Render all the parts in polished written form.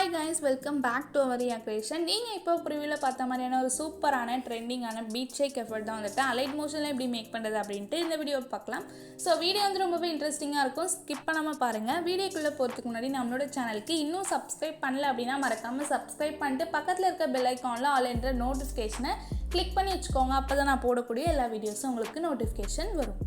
Hi guys, welcome back to our RIYA creation. நீங்க இப்போ ப்ரிவியூல பார்த்த மாதிரியான ஒரு சூப்பரான ட்ரெண்டிங்கான பீட் ஷேக் எஃபர்ட் தான் வந்துட்டு அலைட் மோஷன்ல எப்படி மேக் பண்றது அப்படினு இந்த வீடியோ பார்க்கலாம். சோ வீடியோ வந்து ரொம்பவே இன்ட்ரஸ்டிங்கா இருக்கும். ஸ்கிப் பண்ணாம பாருங்க. வீடியோக்குள்ள போறதுக்கு முன்னாடி நம்மளோட சேனலுக்கு இன்னும் சப்ஸ்கிரைப் பண்ணல அப்படினா மறக்காம சப்ஸ்கிரைப் பண்ணிட்டு பக்கத்துல இருக்க பெல் ஐகான்ல ஆல் என்ற நோட்டிஃபிகேஷனை கிளிக் பண்ணி வச்சுக்கோங்க. அப்பதான் நான் போடக்கூடிய எல்லா வீடியோஸும் உங்களுக்கு நோட்டிஃபிகேஷன் வரும்.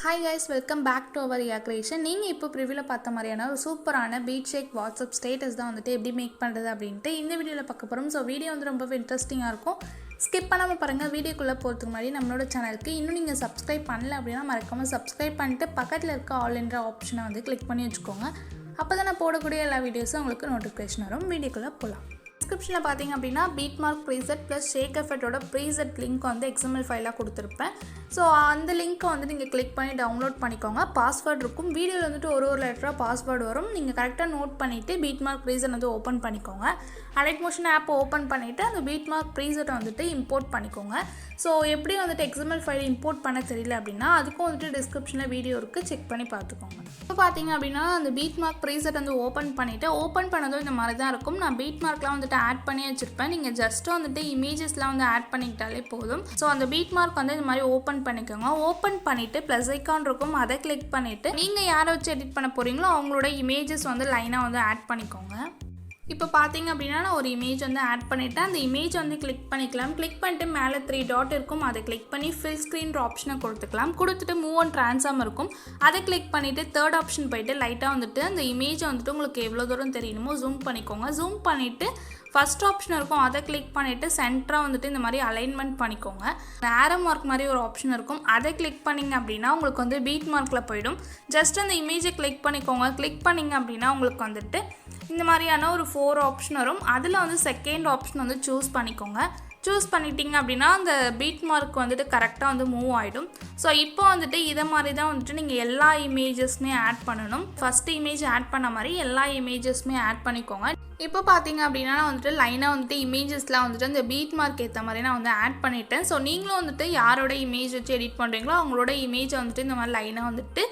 Hi guys, welcome back to our RIYA creation. நீங்க இப்போ ப்ரிவியூல பார்த்த மாதிரியான ஒரு சூப்பரான பீட் ஷேக் வாட்ஸ்அப் ஸ்டேட்டஸ் தான் வந்துட்டு எப்படி மேக் பண்றது அப்படினு இந்த வீடியோல பார்க்க போறோம். சோ வீடியோ வந்து ரொம்பவே இன்ட்ரஸ்டிங்கா இருக்கும். ஸ்கிப் பண்ணாம பாருங்க. வீடியோக்குள்ள போறதுக்கு முன்னாடி நம்மளோட சேனலுக்கு இன்னும் நீங்க சப்ஸ்கிரைப் பண்ணல அப்படினா மறக்காம சப்ஸ்கிரைப் பண்ணிட்டு பக்கத்துல இருக்க ஆல் என்ற ஆப்ஷனை வந்து கிளிக் பண்ணி வச்சுக்கோங்க. அப்பதான் நான் போடக்கூடிய எல்லா வீடியோஸும் உங்களுக்கு நோட்டிஃபிகேஷன் வரும். வீடியோக்குள்ள போலாம். டிஸ்கிரிப்ஷன்ல பாத்தீங்க அப்படினா பீட் மார்க் ப்ரீசெட் + ஷேக் எஃபெக்ட்டோட ப்ரீசெட் லிங்க் வந்து XML ஃபைலா கொடுத்திருப்பேன். சோ அந்த லிங்க் வந்து நீங்க கிளிக் பண்ணி டவுன்லோட் பண்ணிக்கோங்க. பாஸ்வேர்ட் இருக்கும். வீடியோல வந்துட்டு ஒரு லெட்டரா பாஸ்வேர்ட் வரும். நீங்க கரெக்ட்டா நோட் பண்ணிட்டு பீட் மார்க் ப்ரீசெட் வந்து ஓபன் பண்ணிக்கோங்க. அலைட் மோஷன் ஆப் ஓபன் பண்ணிட்டு அந்த பீட் மார்க் ப்ரீசெட் வந்துட்டு இம்போர்ட் பண்ணிக்கோங்க. சோ எப்படி வந்துட்டு XML ஃபைல் இம்போர்ட் பண்ண தெரியல அப்படினா அதுக்கும் வந்துட்டு டிஸ்கிரிப்ஷன்ல வீடியோ இருக்கு. செக் பண்ணி பாத்துக்கோங்க. இப்போ பாத்தீங்க அப்படினா அந்த பீட் மார்க் ப்ரீசெட் வந்து ஓபன் பண்ணிட்டு ஓபன் பண்ணதும் இந்த மாதிரி தான் இருக்கும். நான் பீட் மார்க்லாம் வந்து ஆட் பண்ணி வச்சிருப்பேன். நீங்க ஜஸ்ட் வந்துட்டு இமேजेसலாம் வந்து ஆட் பண்ணிட்டாலே போதும். சோ அந்த பீட் மார்க் வந்து இந்த மாதிரி ஓபன் பண்ணிக்கோங்க. ஓபன் பண்ணிட்டு ப்ளஸ் ஐகான் இருக்கும். அதை கிளிக் பண்ணிட்டு நீங்க யாரை வச்சு எடிட் பண்ண போறீங்களோ அவங்களோட இமேजेस வந்து லைனா வந்து ஆட் பண்ணிக்கோங்க. இப்போ பாத்தீங்க அப்படினா நான் ஒரு இமேஜ் வந்து ஆட் பண்ணிட்டேன். அந்த இமேஜ் வந்து கிளிக் பண்ணிக்கலாம். கிளிக் பண்ணிட்டு மேலே 3 டாட் இருக்கும். அதை கிளிக் பண்ணி ஃபில் ஸ்கிரீன்ற ஆப்ஷனை கொடுத்துக்கலாம். கொடுத்துட்டு மூவ் அண்ட் ட்ரான்ஸ்ஃபார்ம் இருக்கும். அதை கிளிக் பண்ணிட்டு தேர்ட் ஆப்ஷன் போயிட்டு லைட்டா வந்துட்டு அந்த இமேஜ் வந்துட்டு உங்களுக்கு எவ்வளவு தூரம் தெரியணுமோ ஜூம் பண்ணிக்கோங்க. ஜூம் பண்ணிட்டு ஃபர்ஸ்ட் ஆப்ஷன் இருக்கும். அதை கிளிக் பண்ணிட்டு சென்டரா வந்துட்டு இந்த மாதிரி அலைன்மெண்ட் பண்ணிக்கோங்க. ஆரோ மார்க் மாதிரி ஒரு ஆப்ஷன் இருக்கும். அதை கிளிக் பண்ணீங்க அப்படின்னா உங்களுக்கு வந்து பீட் மார்க்ல போய்டும். ஜஸ்ட் அந்த இமேஜை கிளிக் பண்ணிக்கோங்க. கிளிக் பண்ணீங்க அப்படின்னா உங்களுக்கு வந்துட்டு இந்த மாதிரியான ஒரு 4 ஆப்ஷன் வரும். அதில் வந்து செகண்ட் ஆப்ஷன் வந்து சூஸ் பண்ணிக்கோங்க. சூஸ் பண்ணிட்டீங்க அப்படின்னா அந்த பீட் மார்க் வந்துட்டு கரெக்டாக வந்து மூவ் ஆகிடும். ஸோ இப்போ வந்துட்டு இதை மாதிரி தான் வந்துட்டு நீங்கள் எல்லா இமேஜஸ்மே ஆட் பண்ணணும். ஃபர்ஸ்ட் இமேஜ் ஆட் பண்ண மாதிரி எல்லா இமேஜஸ்மே ஆட் பண்ணிக்கோங்க. இப்போ பார்த்தீங்க அப்படின்னா நான் வந்துட்டு லைனாக வந்துட்டு இமேஜஸ்லாம் வந்துட்டு அந்த பீட் மார்க் ஏற்ற மாதிரி நான் வந்து ஆட் பண்ணிட்டேன். ஸோ நீங்களும் வந்துட்டு யாரோட இமேஜ் வச்சு எடிட் பண்ணுறீங்களோ அவங்களோட இமேஜை வந்துட்டு இந்த மாதிரி லைனாக வந்துட்டு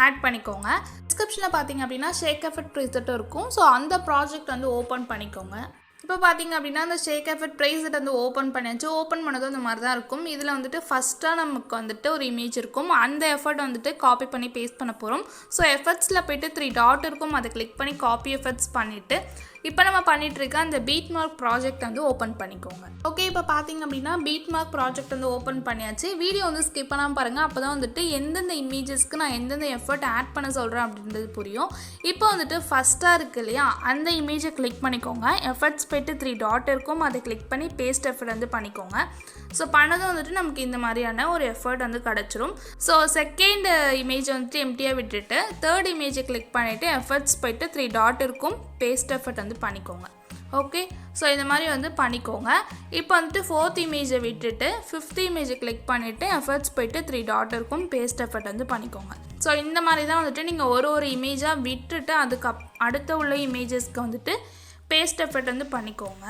ஆட் பண்ணிக்கோங்க. டிஸ்கிரிப்ஷனில் பார்த்தீங்க அப்படின்னா ஷேக் எஃபெக்ட் ப்ரீசெட் இருக்கும். ஸோ அந்த ப்ராஜெக்ட் வந்து ஓப்பன் பண்ணிக்கோங்க. இப்போ பார்த்தீங்க அப்படின்னா அந்த ஷேக் எஃபெக்ட் ப்ரீசெட் வந்து ஓப்பன் பண்ணியாச்சு. ஓப்பன் பண்ணதும் இந்த மாதிரி தான் இருக்கும். இதில் வந்துட்டு ஃபஸ்ட்டாக நமக்கு வந்துட்டு ஒரு இமேஜ் இருக்கும். அந்த எஃபெக்ட் வந்துட்டு காப்பி பண்ணி பேஸ்ட் பண்ண போகிறோம். ஸோ எஃபெக்ட்ஸில் போய்ட்டு 3 டாட் இருக்கும். அதை கிளிக் பண்ணி காப்பி எஃபெக்ட்ஸ் பண்ணிவிட்டு இப்போ நம்ம பண்ணிட்டு இருக்க அந்த பீட் மார்க் ப்ராஜெக்ட் வந்து ஓப்பன் பண்ணிக்கோங்க. ஓகே, இப்போ பார்த்தீங்க அப்படின்னா பீட் மார்க் ப்ராஜெக்ட் வந்து ஓப்பன் பண்ணியாச்சு. வீடியோ வந்து ஸ்கிப் பண்ணாமல் பாருங்கள். அப்போ தான் வந்துட்டு எந்தெந்த இமேஜஸ்க்கு நான் எந்தெந்த எஃபர்ட் ஆட் பண்ண சொல்கிறேன் அப்படின்றது புரியும். இப்போ வந்துட்டு ஃபஸ்ட்டாக இருக்கு இல்லையா, அந்த இமேஜை கிளிக் பண்ணிக்கோங்க. எஃபர்ட்ஸ் போய்ட்டு 3 டாட் இருக்கும். அதை கிளிக் பண்ணி பேஸ்ட் எஃபர்ட் வந்து பண்ணிக்கோங்க. ஸோ பண்ணதும் வந்துட்டு நமக்கு இந்த மாதிரியான ஒரு எஃபர்ட் வந்து கிடச்சிரும். ஸோ செகண்ட் இமேஜ் வந்துட்டு எம்டியாக விட்டுட்டு தேர்ட் இமேஜை கிளிக் பண்ணிவிட்டு எஃபர்ட்ஸ் போய்ட்டு 3 டாட் இருக்கும். பேஸ்ட் எஃபர்ட் வந்து பண்ணிக்கோங்க. ஓகே, ஸோ இந்த மாதிரி வந்து பண்ணிக்கோங்க. இப்போ வந்துட்டு ஃபோர்த் இமேஜை விட்டுட்டு ஃபிஃப்த் இமேஜை கிளிக் பண்ணிவிட்டு எஃபர்ட்ஸ் போய்ட்டு 3 டாட் இருக்கும். பேஸ்ட் எஃபர்ட் வந்து பண்ணிக்கோங்க. ஸோ இந்த மாதிரி தான் வந்துட்டு நீங்கள் ஒரு இமேஜாக விட்டுட்டு அதுக்கு அடுத்த உள்ள இமேஜஸ்க்கு வந்துட்டு பேஸ்ட் எஃபர்ட் வந்து பண்ணிக்கோங்க.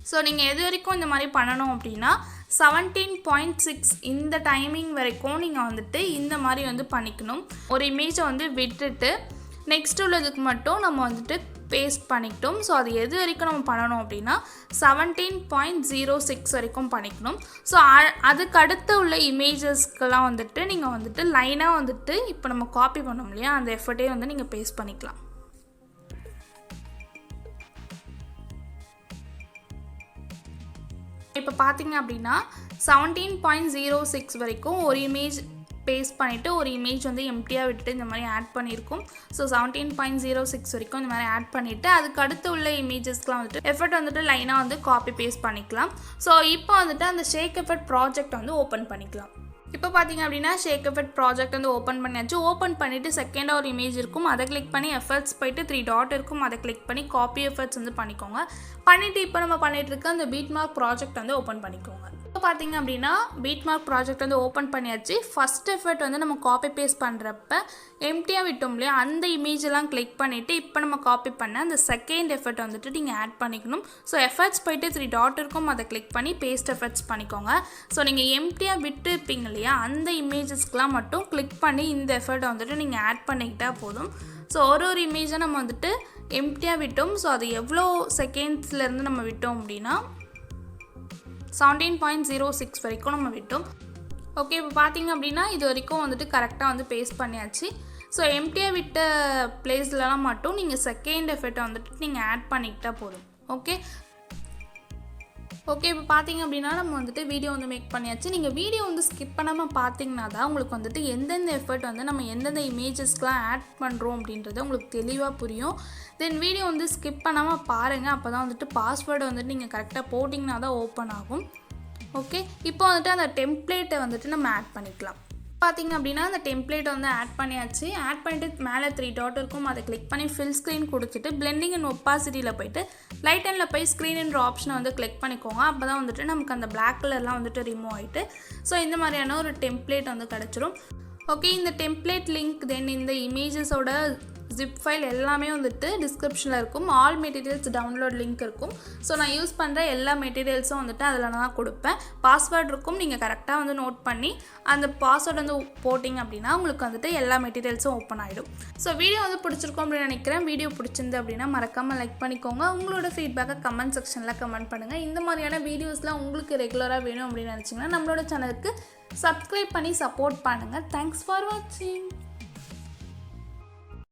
ஸோ நீங்கள் எது வரைக்கும் இந்த மாதிரி பண்ணணும் அப்படின்னா 17.6 இந்த டைமிங் வரைக்கும் நீங்கள் வந்துட்டு இந்த மாதிரி வந்து பண்ணிக்கணும். ஒரு இமேஜை வந்து விட்டுட்டு நெக்ஸ்ட் உள்ளதுக்கு மட்டும் நம்ம வந்துட்டு பேஸ்ட் பண்ணிக்கிட்டோம். ஸோ அது எது வரைக்கும் நம்ம பண்ணணும் அப்படின்னா 17.06 வரைக்கும் பண்ணிக்கணும். ஸோ அதுக்கு அடுத்து உள்ள இமேஜஸ்க்கெல்லாம் வந்துட்டு நீங்கள் வந்துட்டு லைனாக வந்துட்டு இப்போ நம்ம காப்பி பண்ணோம் இல்லையா, அந்த எஃபர்ட்டே வந்து நீங்கள் பேஸ்ட் பண்ணிக்கலாம். இப்போ பார்த்தீங்க அப்படின்னா 17.06 வரைக்கும் ஒரு இமேஜ் பேஸ்ட் பண்ணிவிட்டு ஒரு இமேஜ் வந்து எம்டியாக விட்டுட்டு இந்த மாதிரி ஆட் பண்ணியிருக்கும். ஸோ 17.06 வரைக்கும் இந்த மாதிரி ஆட் பண்ணிவிட்டு அதுக்கு அடுத்து உள்ள இமேஜஸ்க்குலாம் வந்துட்டு எஃபெக்ட் வந்துட்டு லைனாக வந்து காப்பி பேஸ்ட் பண்ணிக்கலாம். ஸோ இப்போ வந்துட்டு அந்த ஷேக் எஃபெக்ட் ப்ராஜெக்ட் வந்து ஓப்பன் பண்ணிக்கலாம். இப்போ பார்த்தீங்க அப்படின்னா ஷேக் எஃபெக்ட் ப்ராஜெக்ட் வந்து ஓப்பன் பண்ணியாச்சு. ஓப்பன் பண்ணிவிட்டு செகண்டாக ஒரு இமேஜ் இருக்கும், அதை கிளிக் பண்ணி எஃபெக்ட்ஸ் போய்ட்டு 3 டாட் இருக்கும், அதை கிளிக் பண்ணி காப்பி எஃபெக்ட்ஸ் வந்து பண்ணிக்கோங்க. பண்ணிவிட்டு இப்போ நம்ம பண்ணிகிட்டு இருக்க அந்த பீட் மார்க் ப்ராஜெக்ட் வந்து ஓப்பன் பண்ணிக்கோங்க. இப்போ பார்த்தீங்க அப்படின்னா பீட் மார்க் ப்ராஜெக்ட் வந்து ஓப்பன் பண்ணியாச்சு. ஃபஸ்ட் எஃபெக்ட் வந்து நம்ம காப்பி பேஸ்ட் பண்ணுறப்ப எம்டியாக விட்டோம் இல்லையா, அந்த இமேஜெல்லாம் கிளிக் பண்ணிவிட்டு இப்போ நம்ம காப்பி பண்ண அந்த செகண்ட் எஃபெக்ட் வந்துட்டு நீங்கள் ஆட் பண்ணிக்கணும். ஸோ எஃபெக்ட்ஸ் போய்ட்டு 3 டாட் இருக்கும், அதை கிளிக் பண்ணி பேஸ்ட் எஃபெக்ட்ஸ் பண்ணிக்கோங்க. ஸோ நீங்கள் எம்டியாக விட்டு இருப்பீங்க இல்லையா, அந்த இமேஜஸ்க்கெலாம் மட்டும் கிளிக் பண்ணி இந்த எஃபெக்ட்டை வந்துட்டு நீங்கள் ஆட் பண்ணிக்கிட்டால் போதும். ஸோ ஒரு இமேஜை நம்ம வந்துட்டு எம்டியாக விட்டோம். ஸோ அது எவ்வளோ செகண்ட்ஸ்லேருந்து நம்ம விட்டோம் அப்படின்னா 17.06 வரைக்கும் நம்ம விட்டோம். ஓகே, இப்போ பார்த்தீங்க அப்படின்னா இது வரைக்கும் வந்துட்டு கரெக்டாக வந்து பேஸ்ட் பண்ணியாச்சு. ஸோ எம்டியாக விட்ட பிளேஸ்லலாம் மட்டும் நீங்கள் செகண்ட் எஃபெக்ட்டை வந்துட்டு நீங்கள் ஆட் பண்ணிக்கிட்டால் போதும். ஓகே, இப்போ பார்த்தீங்க அப்படின்னா நம்ம வந்துட்டு வீடியோ வந்து மேக் பண்ணியாச்சு. நீங்கள் வீடியோ வந்து ஸ்கிப் பண்ணாமல் பார்த்தீங்கன்னா தான் உங்களுக்கு வந்துட்டு எந்தெந்த எஃபெக்ட் வந்து நம்ம எந்தெந்த இமேஜஸ்க்கெலாம் ஆட் பண்ணுறோம் அப்படின்றது உங்களுக்கு தெளிவாக புரியும். தென் வீடியோ வந்து ஸ்கிப் பண்ணாமல் பாருங்கள், அப்போ தான் வந்துட்டு பாஸ்வேர்டு வந்துட்டு நீங்கள் கரெக்டாக போட்டிங்கன்னா தான் ஓப்பன் ஆகும். ஓகே, இப்போ வந்துட்டு அந்த டெம்ப்ளேட்டை வந்துட்டு நம்ம ஆட் பண்ணிக்கலாம். பார்த்தீங்க அப்படின்னா அந்த டெம்ப்ளேட் வந்து ஆட் பண்ணியாச்சு. ஆட் பண்ணிட்டு மேலே 3 டாட் இருக்கும், அதை கிளிக் பண்ணி ஃபில் ஸ்க்ரீன் கொடுத்துட்டு பிளெண்டிங் அண்ட் ஒப்பாசிட்டியில் போய்ட்டு லைட் அண்டில் போய் ஸ்க்ரீன் என்ற ஆப்ஷனை வந்து கிளிக் பண்ணிக்கோங்க. அப்போ தான் வந்துட்டு நமக்கு அந்த பிளாக் கலர்லாம் வந்துட்டு ரிமூவ் ஆகிட்டு ஸோ இந்த மாதிரியான ஒரு டெம்ப்ளேட் வந்து கிடச்சிரும். ஓகே, இந்த டெம்ப்ளேட் லிங்க் தென் இந்த இமேஜஸோட ஜிப் ஃபைல் எல்லாமே வந்துட்டு டிஸ்கிரிப்ஷனில் இருக்கும். ஆல் மெட்டீரியல்ஸ் டவுன்லோட் லிங்க் இருக்கும். ஸோ நான் யூஸ் பண்ணுற எல்லா மெட்டீரியல்ஸும் வந்துட்டு அதில் நான் கொடுப்பேன். பாஸ்வேர்டு இருக்கும், நீங்கள் கரெக்டாக வந்து நோட் பண்ணி அந்த பாஸ்வேர்டு வந்து போட்டிங்க அப்படின்னா உங்களுக்கு வந்துட்டு எல்லா மெட்டீரியல்ஸும் ஓப்பன் ஆகிடும். ஸோ வீடியோ வந்து பிடிச்சிருக்கோம் அப்படின்னு நினைக்கிறேன். வீடியோ பிடிச்சிருந்து அப்படின்னா மறக்காமல் லைக் பண்ணிக்கோங்க. உங்களோட ஃபீட்பேக்கை கமெண்ட் செக்ஷனில் கமெண்ட் பண்ணுங்கள். இந்த மாதிரியான வீடியோஸ்லாம் உங்களுக்கு ரெகுலராக வேணும் அப்படின்னு நினச்சிங்கன்னா நம்மளோட சேனலுக்கு சப்ஸ்கிரைப் பண்ணி சப்போர்ட் பண்ணுங்கள். தேங்க்ஸ் ஃபார் வாட்சிங்.